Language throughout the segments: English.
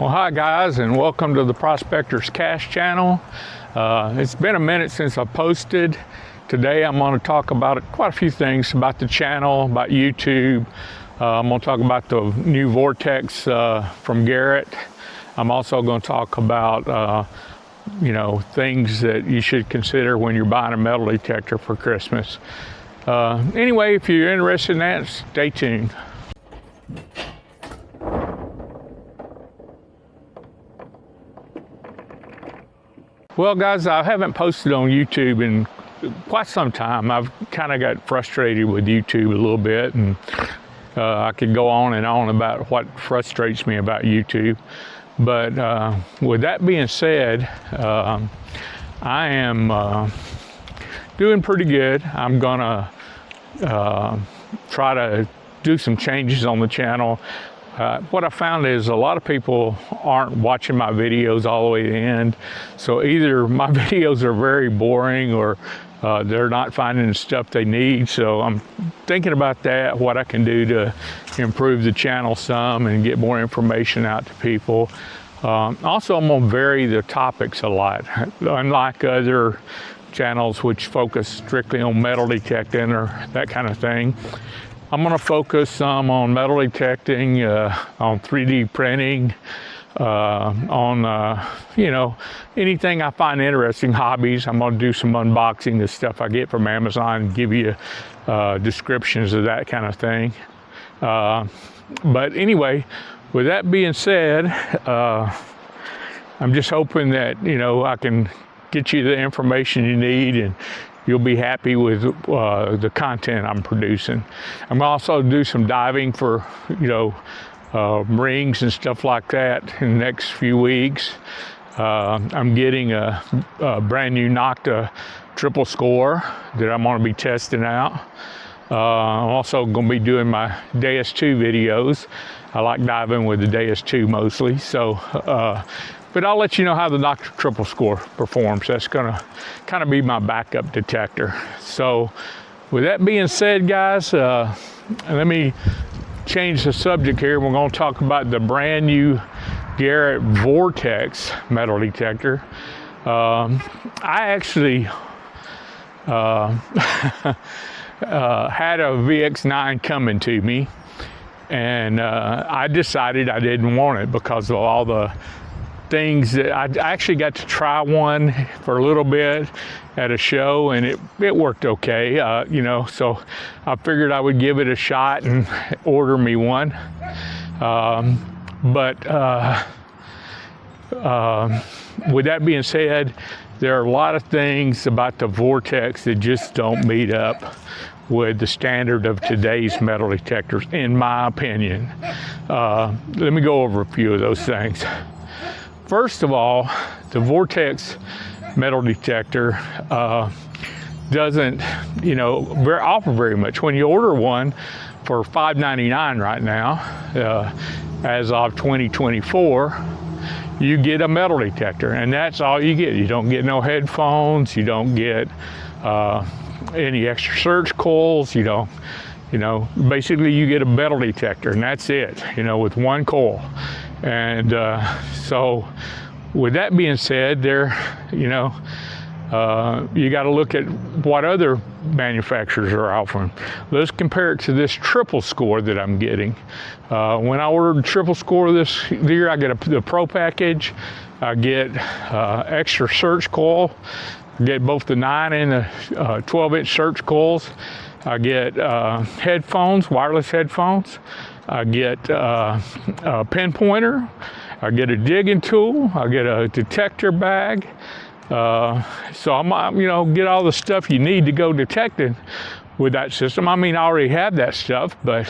Well, hi guys, and welcome to the Prospector's Cash channel. It's been a minute since I posted. Today I'm going to talk about quite a few things about the channel, about YouTube. I'm going to talk about the new Vortex from Garrett. I'm also going to talk about things that you should consider when you're buying a metal detector for Christmas. Anyway, if you're interested in that, stay tuned. Well guys, I haven't posted on YouTube in quite some time. I've kind of got frustrated with YouTube a little bit, and I could go on and on about what frustrates me about YouTube. But with that being said, I am doing pretty good. I'm gonna try to do some changes on the channel. What I found is a lot of people aren't watching my videos all the way to the end. So either my videos are very boring or they're not finding the stuff they need. So I'm thinking about that, what I can do to improve the channel some and get more information out to people. Also, I'm gonna vary the topics a lot. Unlike other channels which focus strictly on metal detecting or that kind of thing, I'm going to focus some on metal detecting, on 3D printing, on anything I find interesting, hobbies. I'm going to do some unboxing of stuff I get from Amazon and give you descriptions of that kind of thing. But anyway, with that being said, I'm just hoping that I can get you the information you need and you'll be happy with the content I'm producing. I'm also do some diving for, rings and stuff like that in the next few weeks. I'm getting a brand new Nocta triple score that I'm gonna be testing out. I'm also gonna be doing my Deus 2 videos. I like diving with the Deus 2 mostly. So, but I'll let you know how the Nocta triple score performs. That's gonna kind of be my backup detector. So with that being said, guys, let me change the subject here. We're gonna talk about the brand new Garrett Vortex metal detector. I actually had a VX9 coming to me, and I decided I didn't want it because of all the things that I actually got to try one for a little bit at a show, and it worked okay, so I figured I would give it a shot and order me one. With that being said, there are a lot of things about the Vortex that just don't meet up with the standard of today's metal detectors, in my opinion. Let me go over a few of those things. First of all, the Vortex metal detector doesn't, offer very much. When you order one for $5.99 right now, as of 2024, you get a metal detector, and that's all you get. You don't get no headphones. You don't get any extra search coils. You don't, basically you get a metal detector, and that's it. With one coil. And so with that being said, you got to look at what other manufacturers are offering. Let's compare it to this triple score that I'm getting. When I ordered the triple score this year, I get the Pro package. I get extra search coil. I get both the 9 and the 12-inch search coils. I get headphones, wireless headphones. I get a pinpointer, I get a digging tool, I get a detector bag. So I'm, get all the stuff you need to go detecting with that system. I mean, I already have that stuff, but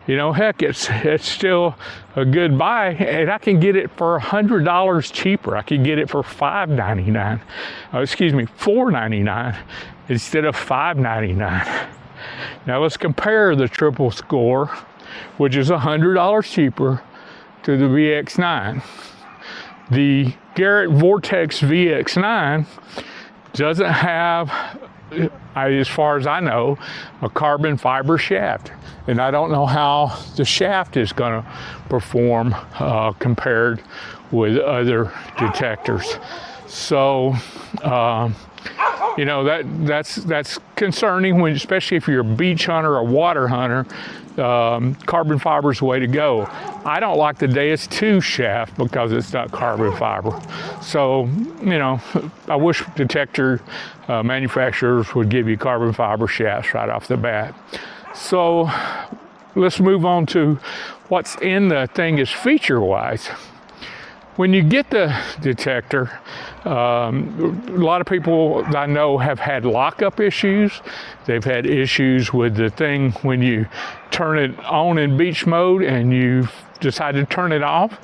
heck, it's still a good buy, and I can get it for $100 cheaper. I can get it for $4.99 instead of $5.99. Now let's compare the triple score, which is $100 cheaper, to the VX9. The Garrett Vortex VX9 doesn't have as far as I know, a carbon fiber shaft. And I don't know how the shaft is going to perform compared with other detectors. So, you know, that's concerning, when, especially if you're a beach hunter or water hunter. Carbon fiber is the way to go. I don't like the Deus 2 shaft because it's not carbon fiber. So, you know, I wish detector manufacturers would give you carbon fiber shafts right off the bat. So let's move on to what's in the thing is feature-wise. When you get the detector, a lot of people I know have had lockup issues. They've had issues with the thing when you turn it on in beach mode and you decide to turn it off,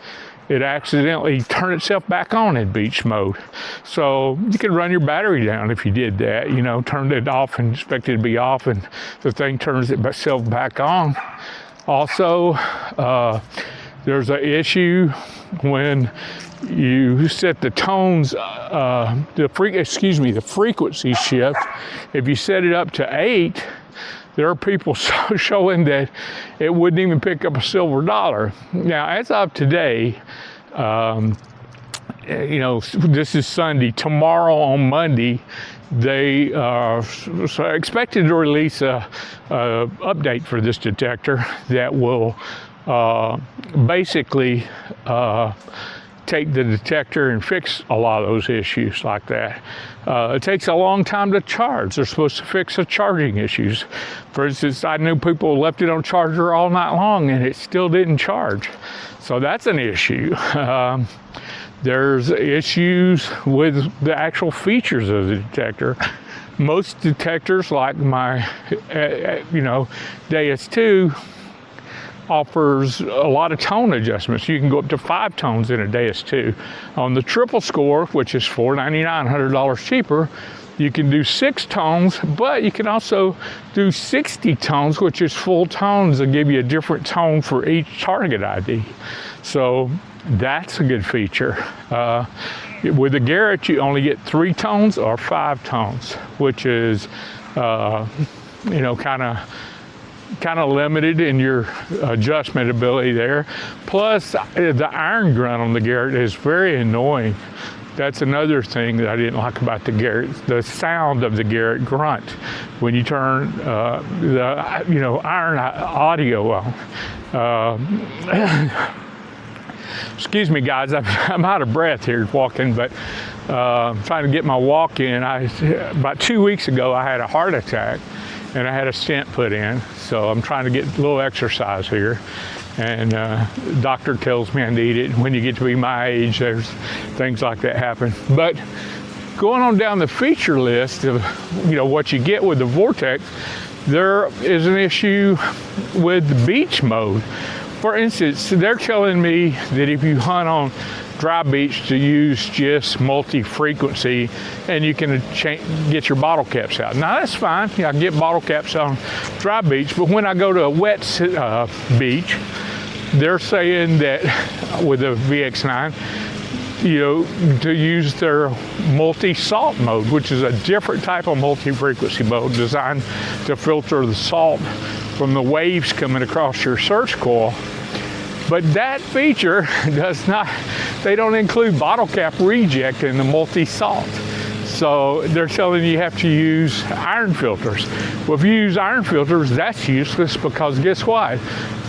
it accidentally turns itself back on in beach mode. So you could run your battery down if you did that, you know, turned it off and expected it to be off, and the thing turns itself back on. Also, there's an issue when you set the tones, the frequency shift. If you set it up to 8, there are people showing that it wouldn't even pick up a silver dollar. Now, as of today, you know, this is Sunday. Tomorrow on Monday, they are expected to release a update for this detector that will basically take the detector and fix a lot of those issues like that. It takes a long time to charge. They're supposed to fix the charging issues. For instance, I knew people left it on charger all night long and it still didn't charge. So that's an issue. There's issues with the actual features of the detector. Most detectors, like my, you know, Deus 2, offers a lot of tone adjustments. You can go up to 5 tones in a Deus 2. On the triple score, which is $499, $100 cheaper, you can do 6 tones, but you can also do 60 tones, which is full tones that give you a different tone for each target ID. So that's a good feature. With the Garrett, you only get 3 tones or 5 tones, which is, you know, kind of limited in your adjustment ability there. Plus, the iron grunt on the Garrett is very annoying. That's another thing that I didn't like about the Garrett, the sound of the Garrett grunt when you turn the, you know, iron audio on. Excuse me, guys, I'm out of breath here walking, but trying to get my walk in. About 2 weeks ago, I had a heart attack and I had a stent put in. So I'm trying to get a little exercise here. And the doctor tells me I need it. When you get to be my age, there's things like that happen. But going on down the feature list of, you know, what you get with the Vortex, there is an issue with the beach mode. For instance, they're telling me that if you hunt on dry beach to use just multi-frequency and you can get your bottle caps out. Now that's fine, I can get bottle caps on dry beach, but when I go to a wet beach, they're saying that with the VX9, you know, to use their multi-salt mode, which is a different type of multi-frequency mode designed to filter the salt from the waves coming across your search coil. But that feature does not, they don't include bottle cap reject in the multi-salt. So they're telling you have to use iron filters. Well, if you use iron filters, that's useless, because guess what?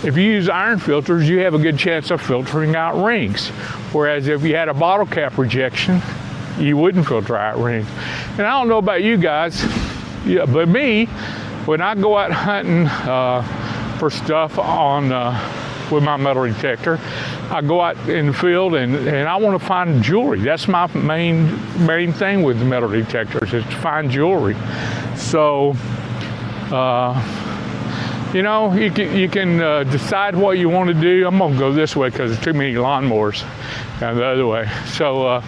If you use iron filters, you have a good chance of filtering out rings. Whereas if you had a bottle cap rejection, you wouldn't filter out rings. And I don't know about you guys, yeah, but me, when I go out hunting for stuff on with my metal detector, I go out in the field and I want to find jewelry. That's my main thing with the metal detectors, is to find jewelry. So, you know, you can decide what you want to do. I'm gonna go this way because there's too many lawnmowers down the other way. So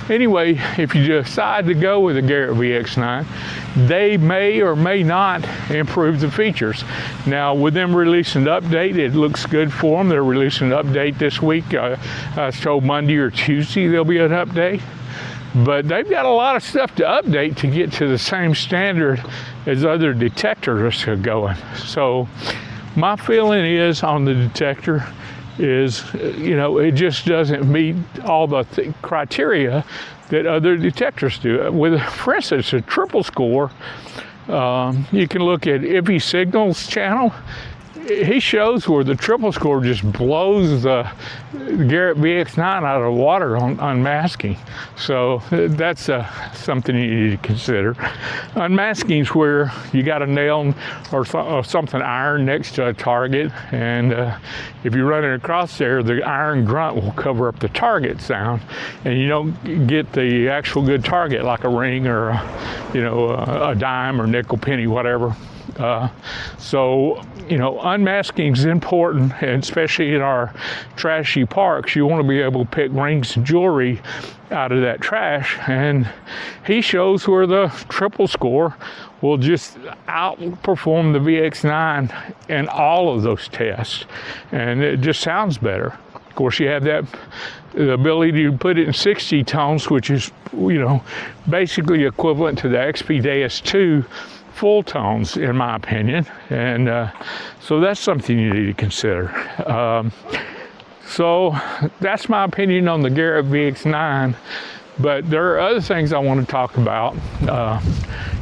anyway, if you decide to go with the Garrett VX9, they may or may not improve the features. Now, with them releasing an update, it looks good for them. They're releasing an update this week. I was told Monday or Tuesday there'll be an update. but they've got a lot of stuff to update to get to the same standard as other detectors are going. So my feeling is on the Detector is, it just doesn't meet all the criteria that other detectors do. With, for instance, a triple score, you can look at Iffy Signals channel. He shows where the triple score just blows the Garrett VX9 out of the water on unmasking. So that's something you need to consider. Unmasking is where you got a nail or something iron next to a target, and if you're running across there, the iron grunt will cover up the target sound, and you don't get the actual good target like a ring or a dime or nickel penny, whatever. So unmasking is important, and especially in our trashy parks, you want to be able to pick rings and jewelry out of that trash. And he shows where the triple score will just outperform the VX9 in all of those tests, and it just sounds better. Of course, you have the ability to put it in 60 tones, which is basically equivalent to the XP Deus 2 full tones, in my opinion, and so that's something you need to consider. So that's my opinion on the Garrett VX9, but there are other things I want to talk about.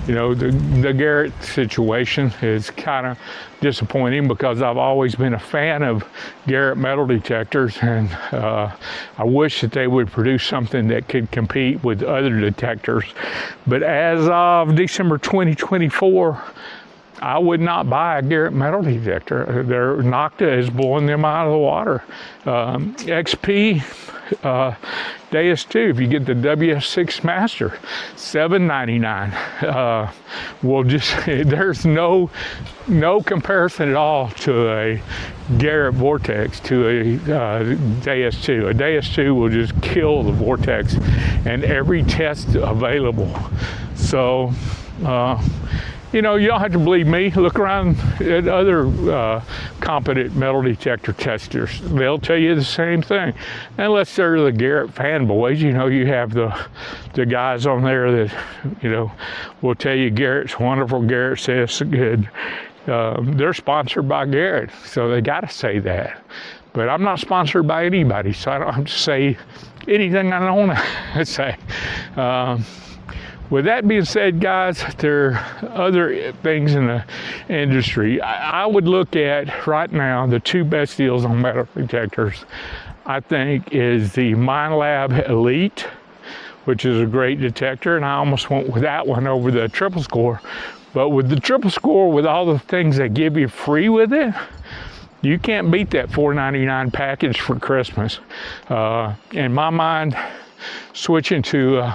The Garrett situation is kind of disappointing because I've always been a fan of Garrett metal detectors, and I wish that they would produce something that could compete with other detectors. But as of December 2024, I would not buy a Garrett metal detector. Their Nocta is blowing them out of the water. XP Deus 2, if you get the WS6 Master, $799. There's no comparison at all to a Garrett Vortex to a Deus 2. A Deus 2 will just kill the Vortex and every test available. So, you don't have to believe me. Look around at other competent metal detector testers. They'll tell you the same thing. Unless they're the Garrett fanboys, you have the guys on there that, will tell you Garrett's wonderful, Garrett says good. They're sponsored by Garrett, so they got to say that. But I'm not sponsored by anybody, so I don't have to say anything I don't want to say. With that being said, guys, there are other things in the industry. I would look at right now the two best deals on metal detectors, I think, is the Minelab Elite, which is a great detector, and I almost went with that one over the triple score. But with the triple score, with all the things they give you free with it, you can't beat that $4.99 package for Christmas. In my mind, switching to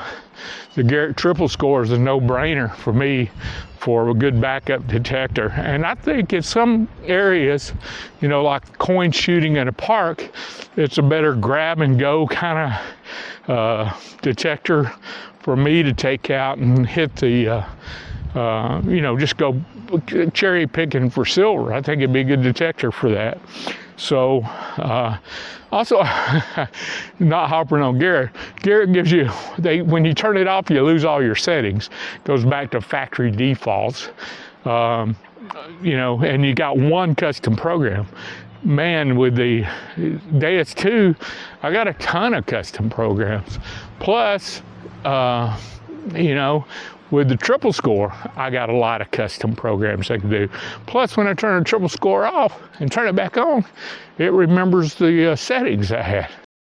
the Garrett triple score is a no-brainer for me for a good backup detector. And I think in some areas, like coin shooting in a park, it's a better grab and go kind of detector for me to take out and hit the, just go cherry picking for silver. I think it'd be a good detector for that. So, also, not hopping on Garrett. Garrett gives you, when you turn it off, you lose all your settings. It goes back to factory defaults, and you got one custom program. Man, with the Deus 2, I got a ton of custom programs. Plus, with the triple score, I got a lot of custom programs I can do. Plus, when I turn the triple score off and turn it back on, it remembers the settings I had.